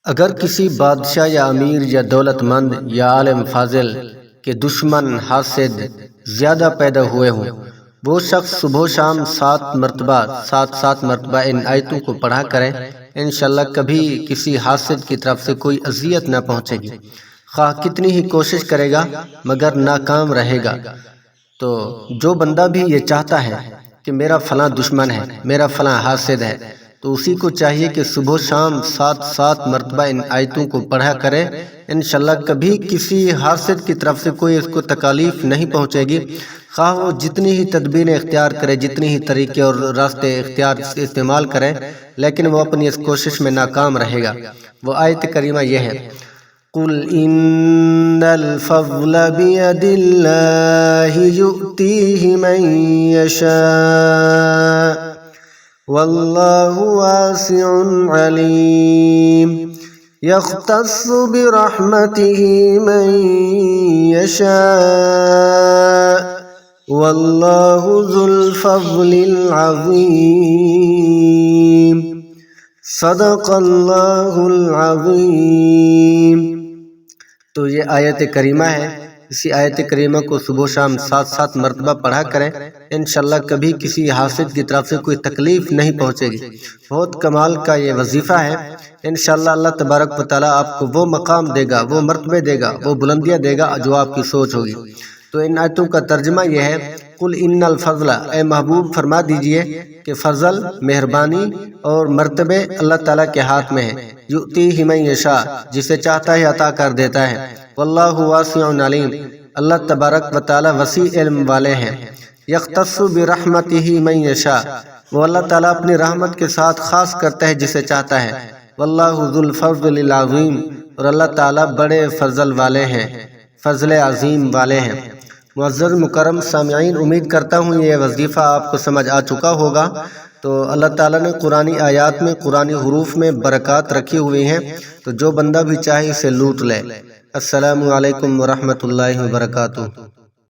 اگر کسی بادشاہ یا امیر یا دولت مند یا عالم فاضل کے دشمن حاسد زیادہ پیدا ہوئے ہوں، وہ شخص صبح و شام 7 مرتبہ ان آیتوں کو پڑھا کرے، انشاءاللہ کبھی کسی حاسد کی طرف سے کوئی اذیت نہ پہنچے گی، خواہ کتنی ہی کوشش کرے گا مگر ناکام رہے گا۔ تو جو بندہ بھی یہ چاہتا ہے کہ میرا فلاں دشمن ہے، میرا فلاں حاسد ہے، تو اسی کو چاہیے کہ صبح و شام 7 مرتبہ ان آیتوں کو پڑھا کرے، انشاءاللہ کبھی کسی حاسد کی طرف سے کوئی اس کو تکالیف نہیں پہنچے گی، خواہ وہ جتنی ہی تدبیریں اختیار کرے، جتنی ہی طریقے اور راستے استعمال کرے، لیکن وہ اپنی اس کوشش میں ناکام رہے گا۔ وہ آیت کریمہ یہ ہے، قُلْ إِنَّ الْفَضْلَ بِيَدِ اللَّهِ يُؤْتِيهِ مَن يَشَاءُ وَاللَّهُ وَاسِعٌ عَلِيمٌ يَخْتَصُّ بِرَحْمَتِهِ مَن يَشَاءُ وَاللَّهُ ذُو الْفَضْلِ الْعَظِيمِ صدق اللہ العظیم۔ تو یہ آیت کریمہ ہے، اسی آیت کریمہ کو صبح و شام 7 مرتبہ پڑھا کریں، انشاءاللہ کبھی کسی حاسد کی طرف سے کوئی تکلیف نہیں پہنچے گی۔ بہت کمال کا یہ وظیفہ ہے، انشاءاللہ اللہ تبارک و تعالیٰ آپ کو وہ مقام دے گا، وہ مرتبے دے گا، وہ بلندیاں دے گا جو آپ کی سوچ ہوگی۔ تو ان آیتوں کا ترجمہ یہ ہے، قُلْ إِنَّ الْفَضْلَ، اے محبوب فرما دیجئے کہ فضل، مہربانی اور مرتبے اللہ تعالیٰ کے ہاتھ میں ہے، یؤتیہ من یشاء، جسے چاہتا ہے عطا کر دیتا ہے، واللہ واسع علیم، اللہ تبارک و تعالیٰ وسیع علم والے ہیں، یختص برحمتہ من یشاء، وہ اللہ تعالیٰ اپنی رحمت کے ساتھ خاص کرتا ہے جسے چاہتا ہے، واللہ ذو الفضل العظیم، اور اللہ تعالیٰ بڑے فضل والے ہیں، فضل عظیم والے ہیں۔ معزز مکرم سامعین، امید کرتا ہوں یہ وظیفہ آپ کو سمجھ آ چکا ہوگا۔ تو اللہ تعالیٰ نے قرآنی آیات میں، قرآنی حروف میں برکات رکھی ہوئی ہیں، تو جو بندہ بھی چاہے اسے لوٹ لے۔ السلام علیکم ورحمۃ اللہ وبرکاتہ۔